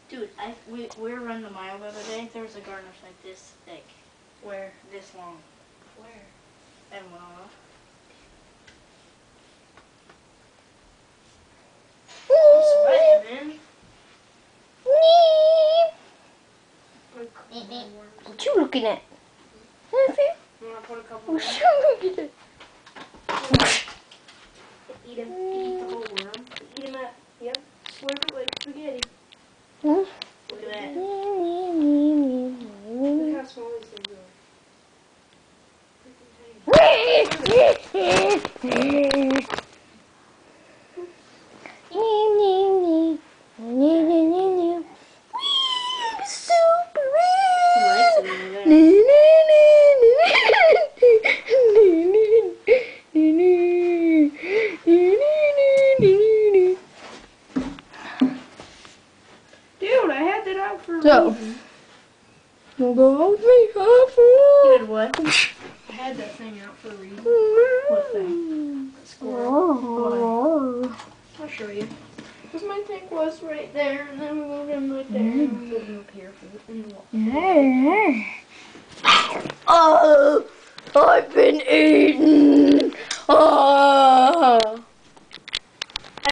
Dude, we were running a mile the other day. There was a garden like this thick. Where? This long. Where? And Mama. I'm sweating, man. What you looking at? You wanna put a couple What in? you looking at? Eat him. Eat the whole worm. Eat him up. Yep. Slurp it like spaghetti. Hmm? Look at that. Look how small these things are. Dude, I had that out for a reason. You'll go with me, You did what? I had that thing out for a reason. What thing? Squirrel. I'll show you. Because my tank was right there, and then we moved him right there, and we moved him up here for in the wall. Oh, I've been eaten. Oh.